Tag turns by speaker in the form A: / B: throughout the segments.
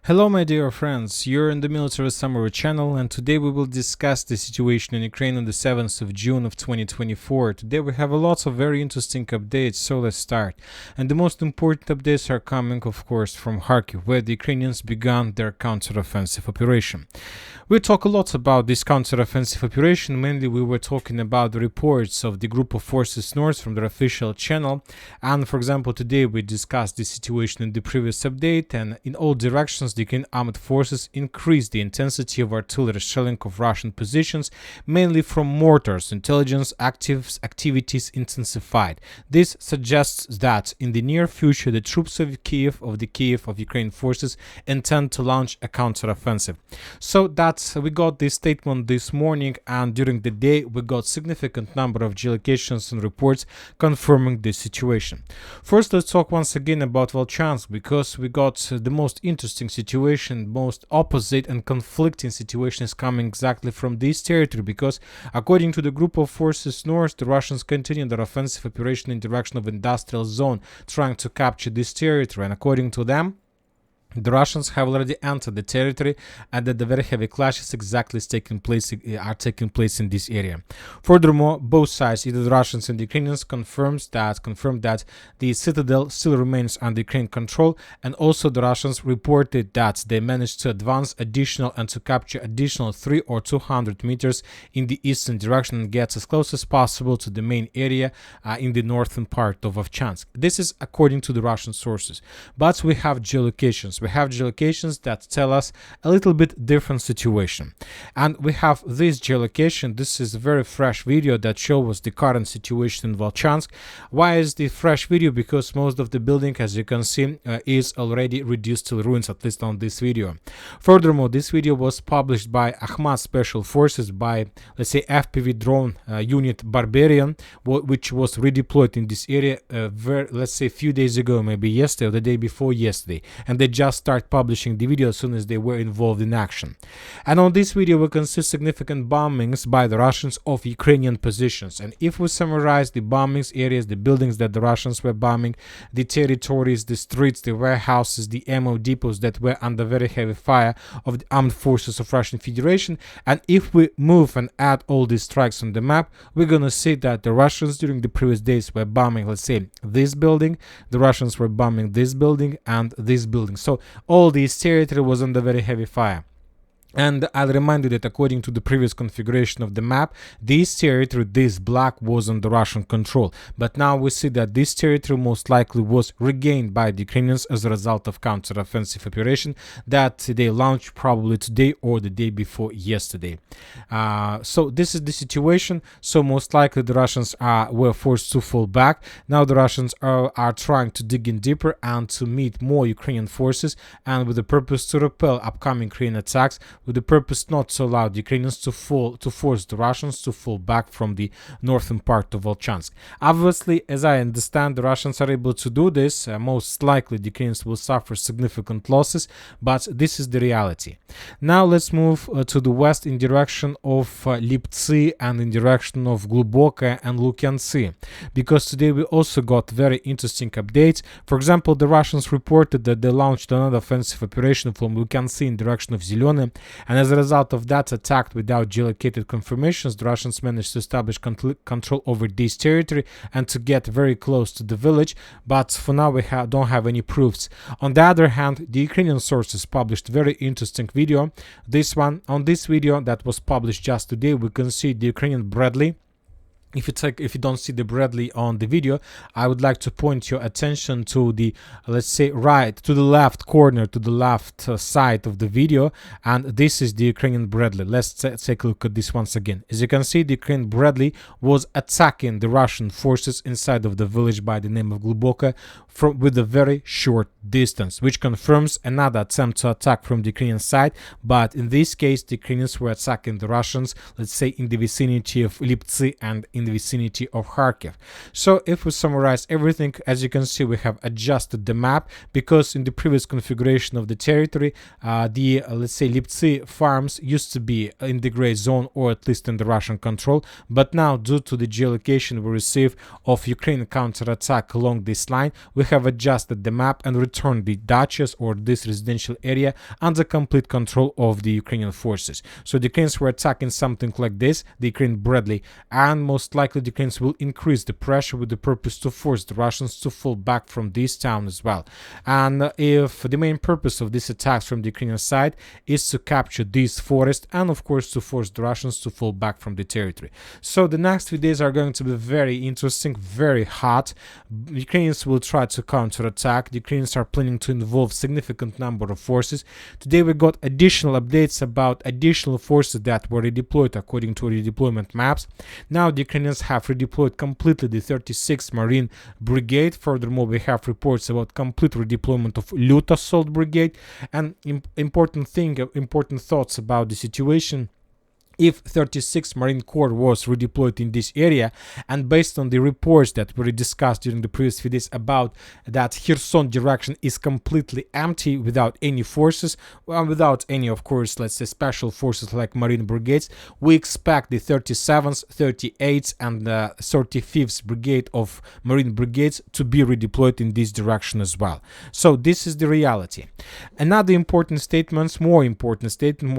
A: Hello my dear friends, you're in the Military Summary channel, and today we will discuss the situation in Ukraine on the 7th of June of 2024. Today we have a lot of very interesting updates, so let's start. And the most important updates are coming of course from Kharkiv, where the Ukrainians began their counteroffensive operation. We talk a lot about this counteroffensive operation. Mainly we were talking about the reports of the group of forces north from their official channel, and for example today we discussed the situation in the previous update, and in all directions the Ukrainian armed forces increased the intensity of artillery shelling of Russian positions, mainly from mortars. Intelligence activities intensified. This suggests that in the near future the troops of Kiev of Ukraine forces intend to launch a counteroffensive. So we got this statement this morning, and during the day we got significant number of geolocations and reports confirming this situation. First, let's talk once again about Volchansk, because we got the most interesting situation, most opposite and conflicting situations coming exactly from this territory, because according to the group of forces north, the Russians continue their offensive operation in direction of industrial zone, trying to capture this territory, and according to them, the Russians have already entered the territory, and that the very heavy clashes are taking place in this area. Furthermore, both sides, either the Russians and the Ukrainians, confirmed that the citadel still remains under Ukrainian control, and also the Russians reported that they managed to advance additional and to capture additional 300 or 200 meters in the eastern direction and get as close as possible to the main area in the northern part of Volchansk. This is according to the Russian sources, but we have geolocations. We have geolocations that tell us a little bit different situation, and we have this geolocation. This is a very fresh video that shows the current situation in Volchansk. Why is the fresh video? Because most of the building, as you can see, is already reduced to ruins, at least on this video. Furthermore, this video was published by Ahmad Special Forces, by, let's say, FPV drone unit Barbarian, which was redeployed in this area let's say a few days ago, maybe yesterday or the day before yesterday, and they just start publishing the video as soon as they were involved in action. And on this video we can see significant bombings by the Russians of Ukrainian positions. And if we summarize the bombings areas, the buildings that the Russians were bombing, the territories, the streets, the warehouses, the ammo depots that were under very heavy fire of the armed forces of Russian Federation, and if we move and add all these strikes on the map, we're gonna see that the Russians during the previous days were bombing, let's say, this building, the Russians were bombing this building and this building. So all this territory was under very heavy fire. And I'll remind you that according to the previous configuration of the map, this territory, this black, was under Russian control. But now we see that this territory most likely was regained by the Ukrainians as a result of counteroffensive operation that they launched probably today or the day before yesterday. So this is the situation. So most likely the Russians were forced to fall back. Now the Russians are trying to dig in deeper and to meet more Ukrainian forces, and with the purpose to repel upcoming Ukrainian attacks, with the purpose not to allow the Ukrainians to force the Russians to fall back from the northern part of Volchansk. Obviously, as I understand, the Russians are able to do this. Most likely the Ukrainians will suffer significant losses, but this is the reality. Now let's move to the west in direction of Liptsy and in direction of Gluboka and Lukyantsy, because today we also got very interesting updates. For example, the Russians reported that they launched another offensive operation from Lukyantsy in direction of Zelyony, and as a result of that attack without geolocated confirmations, the Russians managed to establish control over this territory and to get very close to the village, but for now we don't have any proofs. On the other hand, the Ukrainian sources published very interesting video. On this video that was published just today, we can see the Ukrainian Bradley. If you don't see the Bradley on the video, I would like to point your attention to the, let's say, to the left corner, to the left side of the video, and this is the Ukrainian Bradley. Let's take a look at this once again. As you can see, the Ukrainian Bradley was attacking the Russian forces inside of the village by the name of Gluboka with a very short distance, which confirms another attempt to attack from the Ukrainian side, but in this case the Ukrainians were attacking the Russians, let's say, in the vicinity of Liptsy and in the vicinity of Kharkiv. So if we summarize everything, as you can see, we have adjusted the map, because in the previous configuration of the territory, let's say, Liptsy farms used to be in the gray zone, or at least in the Russian control, but now due to the geolocation we receive of Ukraine counterattack along this line, we have adjusted the map and returned the dachas or this residential area under complete control of the Ukrainian forces. So the Ukrainians were attacking something like this, the Ukrainian Bradley, and most likely the Ukrainians will increase the pressure with the purpose to force the Russians to fall back from this town as well. And if the main purpose of these attacks from the Ukrainian side is to capture this forest and of course to force the Russians to fall back from the territory. So the next few days are going to be very interesting, very hot. Ukrainians will try to counterattack. The Ukrainians are planning to involve significant number of forces. Today we got additional updates about additional forces that were redeployed according to redeployment maps. Now the Ukrainians have redeployed completely the 36th Marine Brigade. Furthermore, we have reports about complete redeployment of Lut Assault Brigade. And important thoughts about the situation. If 36th Marine Corps was redeployed in this area, and based on the reports that were discussed during the previous few days about that Kherson direction is completely empty without any forces, well, without any, of course, let's say special forces like Marine Brigades, we expect the 37th, 38th and 35th Brigade of Marine Brigades to be redeployed in this direction as well. So this is the reality. Another important statements, more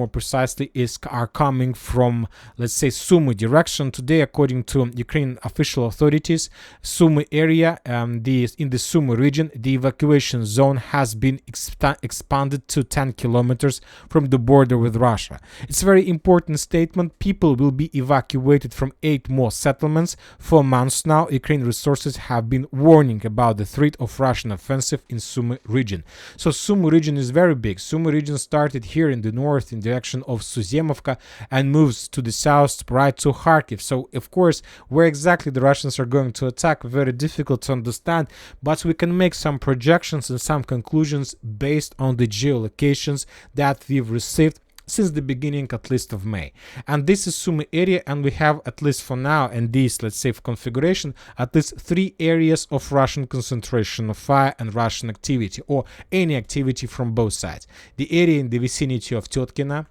A: precisely, are coming from, let's say, Sumy direction. Today, according to Ukrainian official authorities, Sumy area, in the Sumy region, the evacuation zone has been expanded to 10 kilometers from the border with Russia. It's a very important statement. People will be evacuated from 8 more settlements. For months now, Ukrainian resources have been warning about the threat of Russian offensive in Sumy region. So Sumy region is very big. Sumy region started here in the north in the direction of Suzemovka and moves to the south right to Kharkiv. So of course where exactly the Russians are going to attack, very difficult to understand, but we can make some projections and some conclusions based on the geolocations that we've received since the beginning at least of May. And this is Sumy area, and we have at least for now in this, let's say, configuration, at least 3 areas of Russian concentration of fire and Russian activity, or any activity from both sides. The area in the vicinity of Tetkina,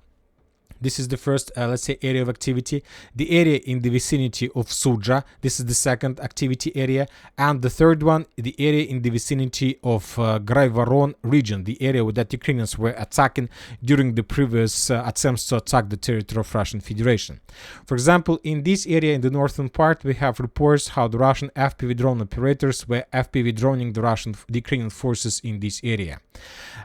A: this is the first, let's say, area of activity. The area in the vicinity of Sudzha, this is the second activity area. And the third one, the area in the vicinity of Graivoron region, the area that Ukrainians were attacking during the previous attempts to attack the territory of Russian Federation. For example, in this area, in the northern part, we have reports how the Russian FPV drone operators were FPV droning the Ukrainian forces in this area.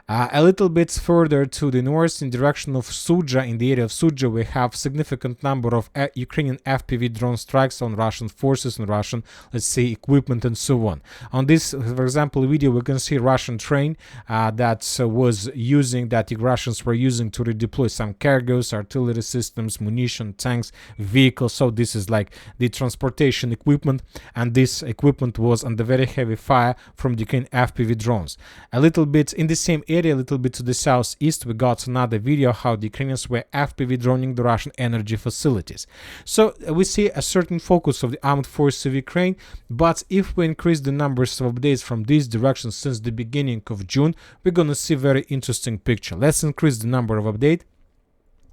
A: A little bit further to the north, in direction of Sudzha, in the area of Sudzha, we have significant number of Ukrainian FPV drone strikes on Russian forces and Russian, let's say, equipment and so on. On this, for example, video, we can see Russian train that the Russians were using to redeploy some cargoes, artillery systems, munition, tanks, vehicles. So this is like the transportation equipment, and this equipment was under very heavy fire from the Ukrainian FPV drones. A little bit in the same area, a little bit to the southeast, we got another video how the Ukrainians were FPV droning the Russian energy facilities. So we see a certain focus of the armed forces of Ukraine, but if we increase the numbers of updates from this direction since the beginning of June, we're gonna see a very interesting picture. Let's increase the number of updates.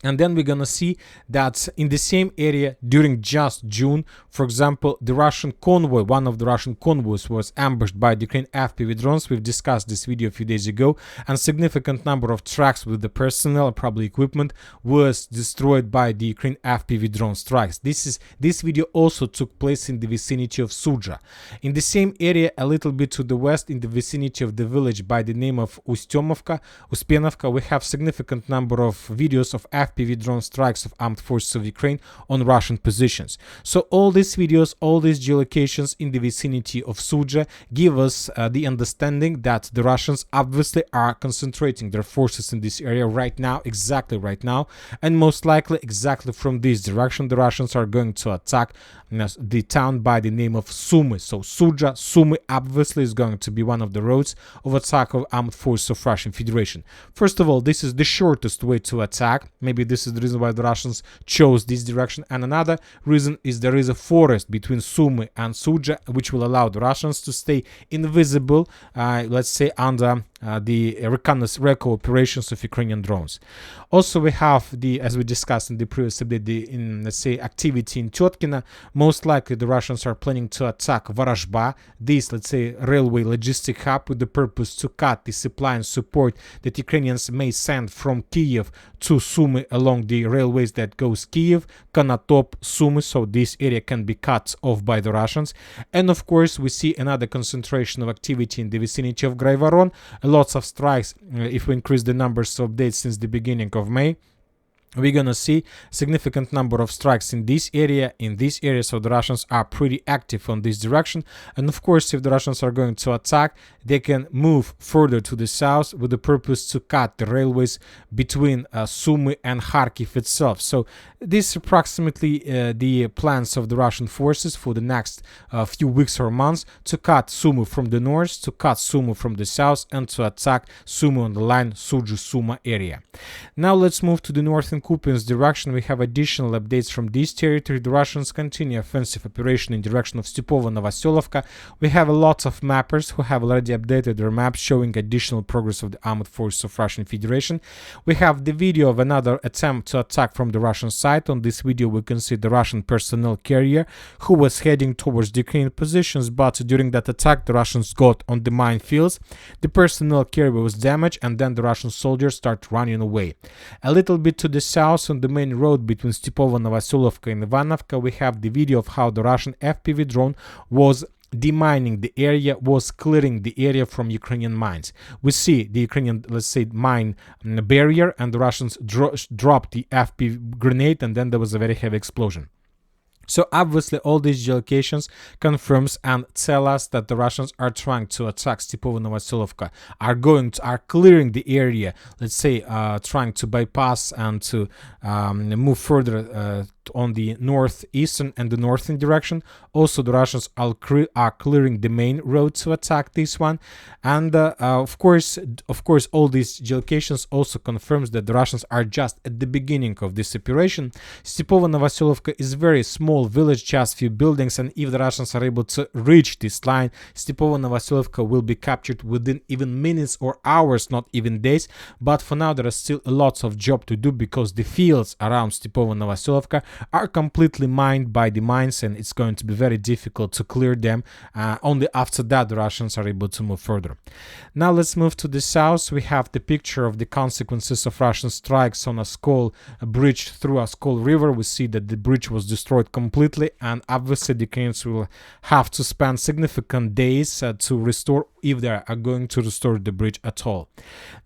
A: And then we're gonna see that in the same area during just June, for example, the Russian convoy, one of the Russian convoys was ambushed by the Ukrainian FPV drones. We've discussed this video a few days ago, and significant number of trucks with the personnel, probably equipment, was destroyed by the Ukrainian FPV drone strikes. This video also took place in the vicinity of Sudzha. In the same area, a little bit to the west, in the vicinity of the village by the name of Uspenovka, we have significant number of videos of FPV drone strikes of armed forces of Ukraine on Russian positions. So all these videos, all these geolocations in the vicinity of Sudzha give us the understanding that the Russians obviously are concentrating their forces in this area right now, exactly right now, and most likely exactly from this direction the Russians are going to attack the town by the name of Sumy. So Sudzha, Sumy obviously is going to be one of the roads of attack of armed forces of Russian Federation. First of all, this is the shortest way to attack. Maybe maybe this is the reason why the Russians chose this direction. And another reason is there is a forest between Sumy and Sudzha, which will allow the Russians to stay invisible, let's say, under the reconnaissance operations of Ukrainian drones. Also, we have the, as we discussed in the previous update, let's say, activity in Tyotkina. Most likely the Russians are planning to attack Vorozhba, this, let's say, railway logistic hub, with the purpose to cut the supply and support that Ukrainians may send from Kiev to Sumy along the railways that goes Kiev, Konotop, Sumy, so this area can be cut off by the Russians. And of course, we see another concentration of activity in the vicinity of Graivoron. Lots of strikes. If we increase the numbers of days since the beginning of May, we're gonna see significant number of strikes in this area, so the Russians are pretty active on this direction. And of course, if the Russians are going to attack, they can move further to the south with the purpose to cut the railways between Sumy and Kharkiv itself. So this is approximately the plans of the Russian forces for the next few weeks or months, to cut Sumy from the north, to cut Sumy from the south, and to attack Sumy on the line Sudzha-Suma area. Now let's move to the north in Kupyansk direction. We have additional updates from this territory. The Russians continue offensive operation in direction of Stepovo-Novoselovka. We have a lot of mappers who have already updated their maps showing additional progress of the armed forces of Russian Federation. We have the video of another attempt to attack from the Russian side. On this video we can see the Russian personnel carrier who was heading towards the Ukrainian positions, but during that attack the Russians got on the minefields. The personnel carrier was damaged, and then the Russian soldiers start running away. A little bit to the south on the main road between Stepovo-Novoselovka and Ivanivske, we have the video of how the Russian FPV drone was demining the area, was clearing the area from Ukrainian mines. We see the Ukrainian, let's say, mine barrier, and the Russians dropped the FPV grenade, and then there was a very heavy explosion. So obviously all these geolocations confirms and tell us that the Russians are trying to attack Stepovo-Novoselovka, are clearing the area, let's say, trying to bypass and to move further on the northeastern and the northern direction. Also, the Russians are clearing the main road to attack this one. And of course, all these geolocations also confirms that the Russians are just at the beginning of this operation. Stepovo-Novoselovka is very small village, just few buildings, and if the Russians are able to reach this line, Stepovo-Novoselovka will be captured within even minutes or hours, not even days. But for now, there is still lots of job to do, because the fields around Stepovo-Novoselovka are completely mined by the mines, and it's going to be very difficult to clear them. Only after that the Russians are able to move further. Now let's move to the south. We have the picture of the consequences of Russian strikes on Oskol bridge through Oskol River. We see that the bridge was destroyed completely, and obviously the Ukrainians will have to spend significant days to restore, if they are going to restore the bridge at all.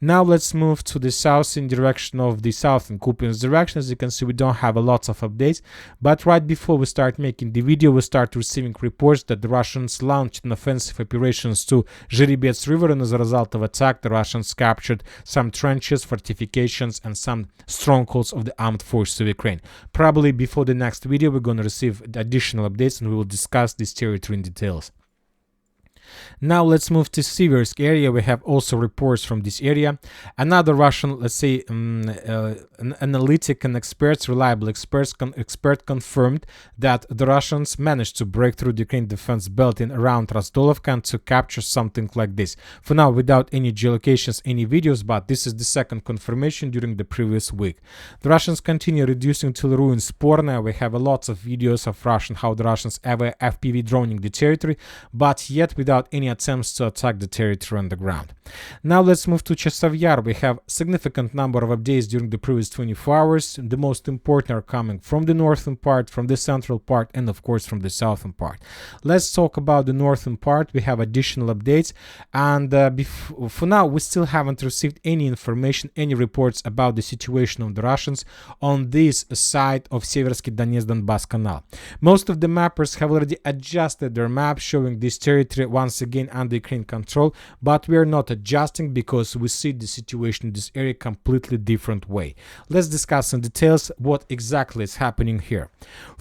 A: Now let's move to the south in direction of the southern Kupyansk direction. As you can see, we don't have a lot of updates, but right before we start making the video, we start receiving reports that the Russians launched an offensive operations to Zherebets River, and as a result of attack, the Russians captured some trenches, fortifications, and some strongholds of the armed forces of Ukraine. Probably before the next video, we're going to receive additional updates, and we will discuss this territory in details. Now let's move to Siversk area. We have also reports from this area. Another Russian, let's say, analytic and reliable expert confirmed that the Russians managed to break through the Ukrainian defense belt in around Rostolivka and to capture something like this. For now, without any geolocations, any videos, but this is the second confirmation during the previous week. The Russians continue reducing till ruins Sporna. We have a lot of videos of how the Russians ever FPV droning the territory, but yet without any attempts to attack the territory on the ground. Now let's move to Chasiv Yar. We have significant number of updates during the previous 24 hours. The most important are coming from the northern part, from the central part, and of course from the southern part. Let's talk about the northern part. We have additional updates, and for now we still haven't received any information, any reports about the situation of the Russians on this side of Siversk Donetsk Donbass Canal. Most of the mappers have already adjusted their maps showing this territory once again under Ukraine control, but we are not adjusting because we see the situation in this area completely different way. Let's discuss in details what exactly is happening here.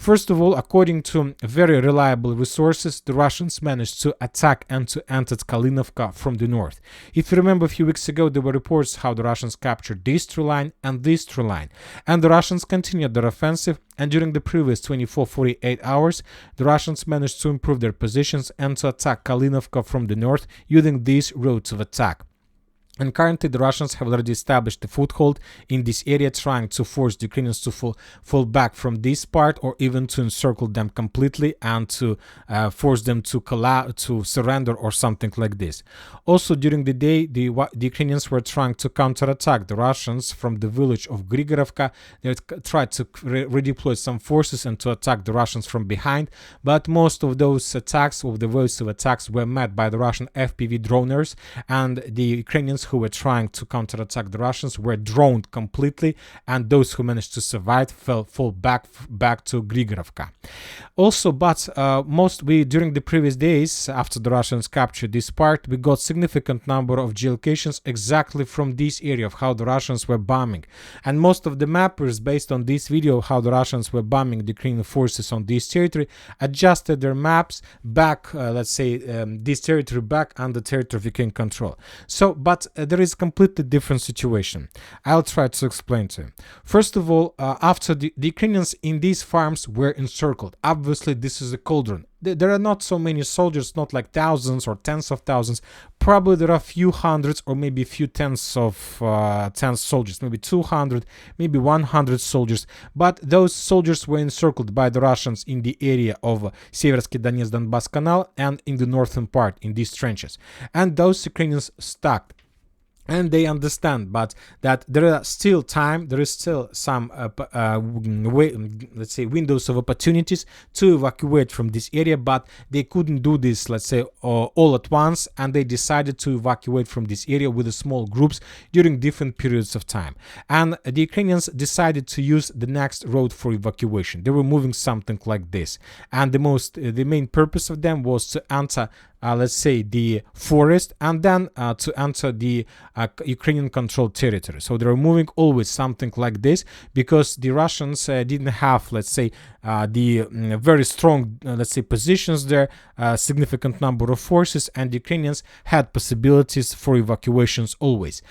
A: First of all, according to very reliable resources, the Russians managed to attack and to enter Kalinovka from the north. If you remember a few weeks ago, there were reports how the Russians captured this tree line and this tree line, and the Russians continued their offensive, and during the previous 24-48 hours, the Russians managed to improve their positions and to attack Kalinovka from the north using these routes of attack. And currently, the Russians have already established a foothold in this area, trying to force the Ukrainians to fall back from this part, or even to encircle them completely and to force them to surrender or something like this. Also, during the day, the Ukrainians were trying to counterattack the Russians from the village of Grigorovka. They tried to redeploy some forces and to attack the Russians from behind, but most of those attacks, of the waves of attacks, were met by the Russian FPV droners, and the Ukrainians who were trying to counterattack the Russians were droned completely, and those who managed to survive fall back to Grigorovka. Also, but during the previous days, after the Russians captured this part, we got significant number of geolocations exactly from this area of how the Russians were bombing, and most of the mappers, based on this video how the Russians were bombing the Ukrainian forces on this territory, adjusted their maps back, this territory back under territory of Ukraine control. So, but there is a completely different situation. I'll try to explain to you. First of all, after the Ukrainians in these farms were encircled, obviously this is a cauldron. There are not so many soldiers, not like thousands or tens of thousands. Probably there are a few hundreds or maybe a few tens soldiers, maybe 200, maybe 100 soldiers. But those soldiers were encircled by the Russians in the area of Siversk, Donetsk, Donbas Canal and in the northern part in these trenches. And those Ukrainians stuck. And they understand, but that there is still some windows of opportunities to evacuate from this area, but they couldn't do this, all at once, and they decided to evacuate from this area with small groups during different periods of time. And the Ukrainians decided to use the next road for evacuation. They were moving something like this, and the main purpose of them was to enter the forest, and then to enter the Ukrainian controlled territory. So they were moving always something like this, because the Russians didn't have, the very strong, positions there, significant number of forces, and the Ukrainians had possibilities for evacuations always.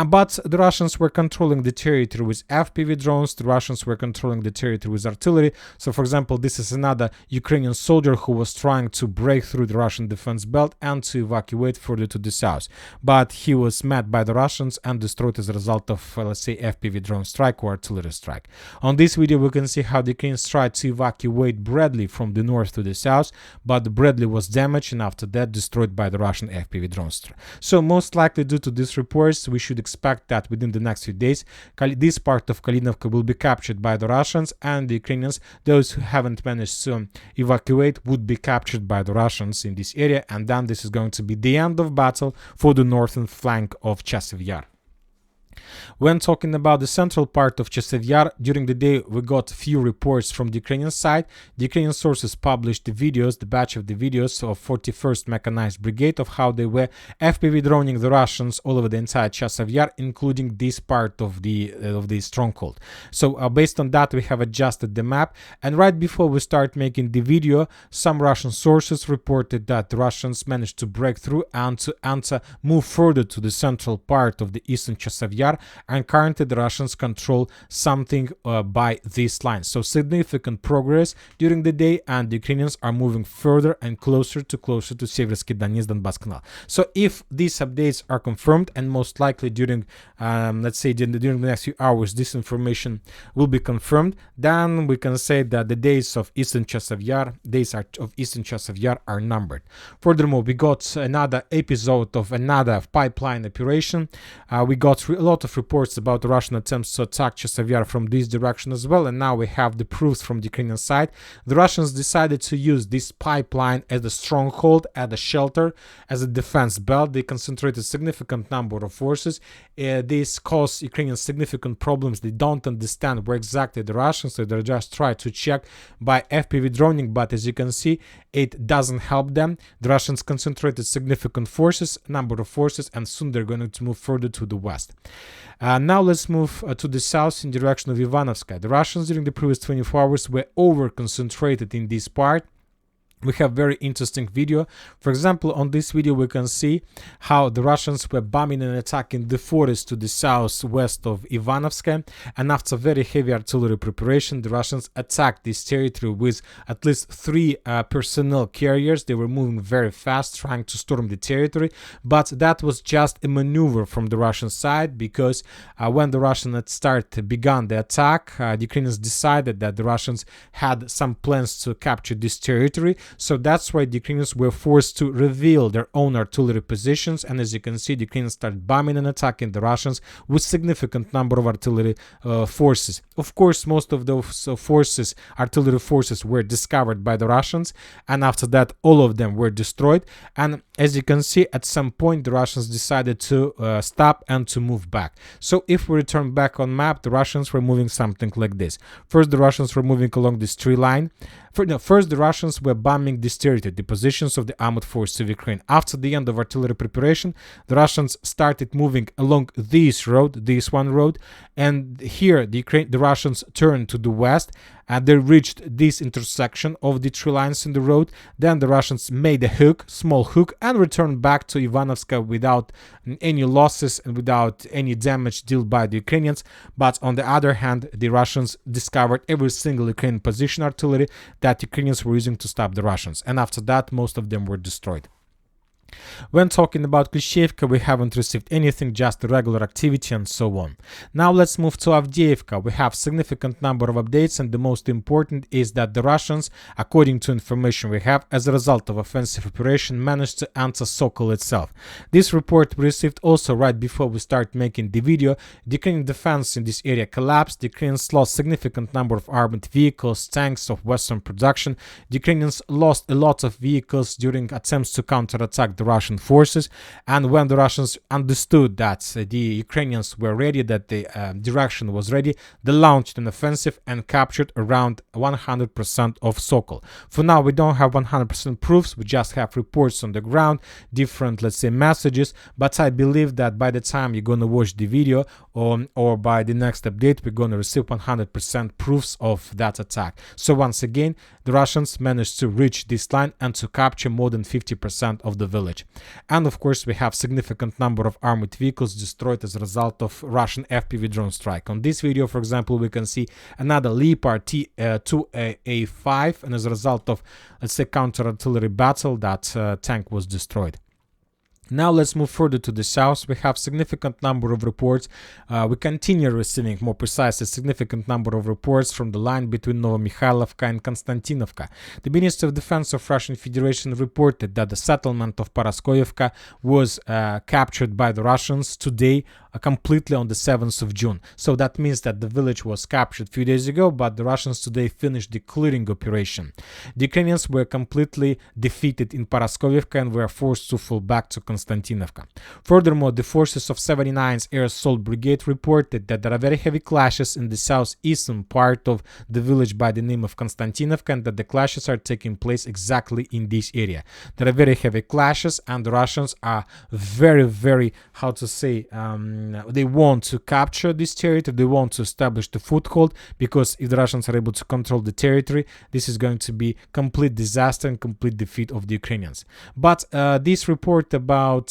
A: But the Russians were controlling the territory with FPV drones, the Russians were controlling the territory with artillery. So, for example, this is another Ukrainian soldier who was trying to break through the Russian defense belt and to evacuate further to the south. But he was met by the Russians and destroyed as a result of, FPV drone strike or artillery strike. On this video, we can see how the Ukrainians tried to evacuate Bradley from the north to the south, but Bradley was damaged and after that destroyed by the Russian FPV drone strike. So most likely, due to these reports, we should expect that within the next few days, this part of Kalinovka will be captured by the Russians, and the Ukrainians, those who haven't managed to evacuate, would be captured by the Russians in this area, and then this is going to be the end of battle for the northern flank of Chasiv Yar. When talking about the central part of Chasiv Yar, during the day we got few reports from the Ukrainian side. The Ukrainian sources published the batch of the videos of 41st Mechanized Brigade of how they were FPV droning the Russians all over the entire Chasiv Yar, including this part of the stronghold. So based on that, we have adjusted the map, and right before we start making the video, some Russian sources reported that the Russians managed to break through and to move further to the central part of the eastern Chasiv Yar, and currently the Russians control something by this line. So significant progress during the day, and the Ukrainians are moving further and closer to Siversk, Donetsk, Donbas Canal. So if these updates are confirmed, and most likely during during the next few hours this information will be confirmed, then we can say that the days of Eastern Chasiv Yar are numbered. Furthermore, we got another episode of another pipeline operation. We got a lot of of reports about Russian attempts to attack Chasiv Yar from this direction as well, and now we have the proofs from the Ukrainian side. The Russians decided to use this pipeline as a stronghold, as a shelter, as a defense belt. They concentrated a significant number of forces. This caused Ukrainians significant problems. They don't understand where exactly the Russians, so they just try to check by FPV droning, but as you can see, it doesn't help them. The Russians concentrated significant forces, number of forces, and soon they're going to move further to the west. Now let's move to the south in direction of Ivanivske. The Russians during the previous 24 hours were over-concentrated in this part. We have very interesting video. For example, on this video we can see how the Russians were bombing and attacking the forest to the southwest of Ivanivske, and after very heavy artillery preparation, the Russians attacked this territory with at least 3 personnel carriers. They were moving very fast, trying to storm the territory, but that was just a maneuver from the Russian side, because when the Russians began the attack, the Ukrainians decided that the Russians had some plans to capture this territory. So that's why the Ukrainians were forced to reveal their own artillery positions, and as you can see, the Ukrainians started bombing and attacking the Russians with significant number of artillery forces. Of course, most of those artillery forces were discovered by the Russians, and after that all of them were destroyed. And as you can see, at some point the Russians decided to stop and to move back. So if we return back on map, the Russians were moving something like this. First, the Russians were moving along this tree line. First, the Russians were bombing this territory, the positions of the armored forces of Ukraine. After the end of artillery preparation, the Russians started moving along this one road, and here the Russians turned to the west, and they reached this intersection of the tree lines in the road. Then the Russians made a small hook, and returned back to Ivanivske without any losses and without any damage dealt by the Ukrainians. But on the other hand, the Russians discovered every single Ukrainian position artillery that Ukrainians were using to stop the Russians, and after that most of them were destroyed. When talking about Klishchiivka, we haven't received anything, just regular activity and so on. Now let's move to Avdiivka. We have significant number of updates, and the most important is that the Russians, according to information we have, as a result of offensive operation, managed to enter Sokol itself. This report we received also right before we start making the video. The Ukrainian defense in this area collapsed. The Ukrainians lost significant number of armored vehicles, tanks of Western production. The Ukrainians lost a lot of vehicles during attempts to counterattack the Russian forces, and when the Russians understood that the Ukrainians were ready, that the direction was ready, they launched an offensive and captured around 100% of Sokol. For now, we don't have 100% proofs, we just have reports on the ground, different, let's say, messages, but I believe that by the time you're gonna watch the video or by the next update, we're gonna receive 100% proofs of that attack. So once again, the Russians managed to reach this line and to capture more than 50% of the village. And of course, we have significant number of armored vehicles destroyed as a result of Russian FPV drone strike. On this video, for example, we can see another Leopard T2A5, and as a result of, let's say, counter-artillery battle, that tank was destroyed. Now let's move further to the south. We have significant number of reports. We continue receiving, more precisely, significant number of reports from the line between Novomikhailivka and Konstantinovka. The Ministry of Defense of Russian Federation reported that the settlement of Paraskoyevka was captured by the Russians today, completely on the 7th of June. So that means that the village was captured a few days ago, but the Russians today finished the clearing operation. The Ukrainians were completely defeated in Paraskoyevka and were forced to fall back to Konstantinovka. Furthermore, the forces of 79th Air Assault Brigade reported that there are very heavy clashes in the southeastern part of the village by the name of Konstantinovka, and that the clashes are taking place exactly in this area. There are very heavy clashes, and the Russians are very, how to say, they want to capture this territory, they want to establish the foothold, because if the Russians are able to control the territory, this is going to be complete disaster and complete defeat of the Ukrainians. But this report about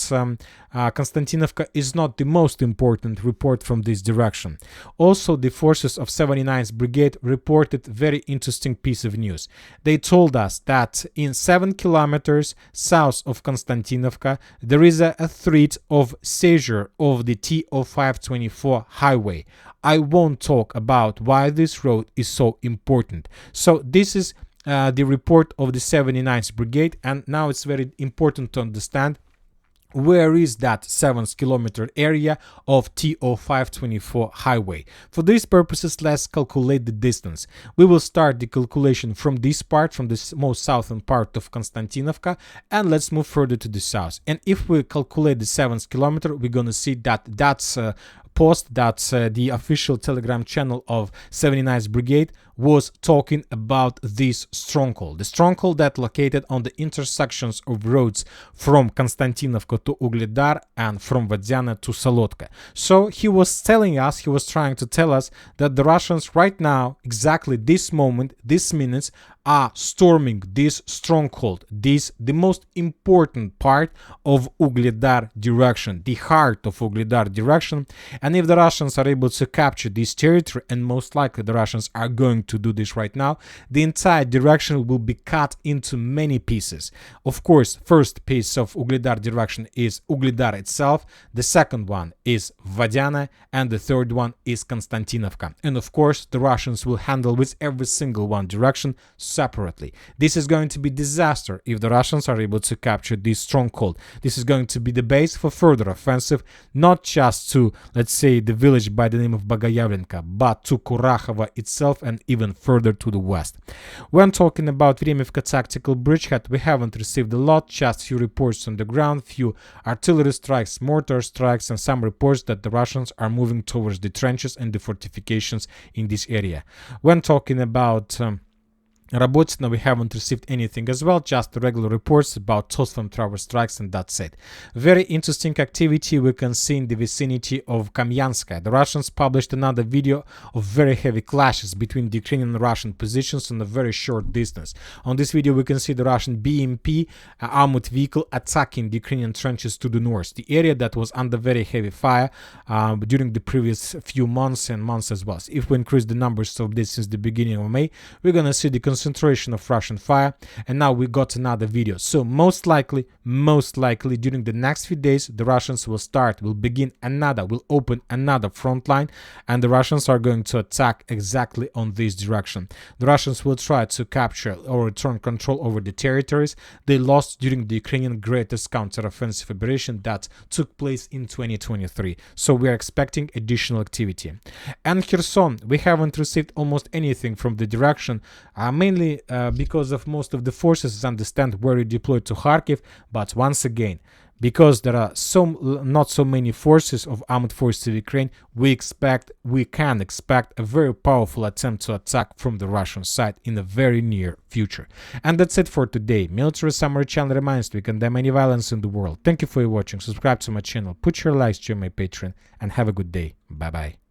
A: Konstantinovka is not the most important report from this direction. Also, the forces of 79th Brigade reported very interesting piece of news. They told us that in 7 kilometers south of Konstantinovka there is a threat of seizure of the T0524 highway. I won't talk about why this road is so important. So this is the report of the 79th Brigade, and now it's very important to understand where is that 7-kilometer area of TO524 highway. For these purposes, let's calculate the distance. We will start the calculation from this part, from the most southern part of Konstantinovka, and let's move further to the south. And if we calculate the 7th kilometer, we're gonna see that that's post, that's the official Telegram channel of 79th Brigade, was talking about this stronghold. The stronghold that located on the intersections of roads from Konstantinovka to Vuhledar and from Vodyana to Solotka. So he was telling us, he was trying to tell us that the Russians right now, exactly this moment, these minutes, are storming this stronghold, the most important part of Vuhledar direction, the heart of Vuhledar direction. And if the Russians are able to capture this territory, and most likely the Russians are going to do this right now, the entire direction will be cut into many pieces. Of course, first piece of Vuhledar direction is Vuhledar itself, the second one is Vodyana, and the third one is Konstantinovka. And of course, the Russians will handle with every single one direction separately. This is going to be disaster if the Russians are able to capture this stronghold. This is going to be the base for further offensive, not just to, let's say, the village by the name of Bagayavlenka, but to Kurakhova itself and even further to the west. When talking about Vremivka tactical bridgehead, we haven't received a lot, just few reports on the ground, few artillery strikes, mortar strikes, and some reports that the Russians are moving towards the trenches and the fortifications in this area. When talking about Rabotina, we haven't received anything as well, just regular reports about Tosfam tower strikes, and that's it. Very interesting activity we can see in the vicinity of Kupyansk. The Russians published another video of very heavy clashes between the Ukrainian and Russian positions on a very short distance. On this video we can see the Russian BMP armored vehicle attacking the Ukrainian trenches to the north, the area that was under very heavy fire during the previous few months and months as well. So if we increase the numbers of this since the beginning of May, we're gonna see the concentration of Russian fire, and now we got another video. So most likely during the next few days the Russians will open another front line, and the Russians are going to attack exactly on this direction. The Russians will try to capture or return control over the territories they lost during the Ukrainian greatest counteroffensive operation that took place in 2023. So we are expecting additional activity. And Kherson, we haven't received almost anything from the direction, mainly because of most of the forces understand where deployed to Kharkiv, but once again, because there are not so many forces of armed forces of Ukraine, we can expect a very powerful attempt to attack from the Russian side in the very near future. And that's it for today. Military Summary channel reminds we condemn any violence in the world. Thank you for watching. Subscribe to my channel, put your likes to my Patreon, and have a good day. Bye bye.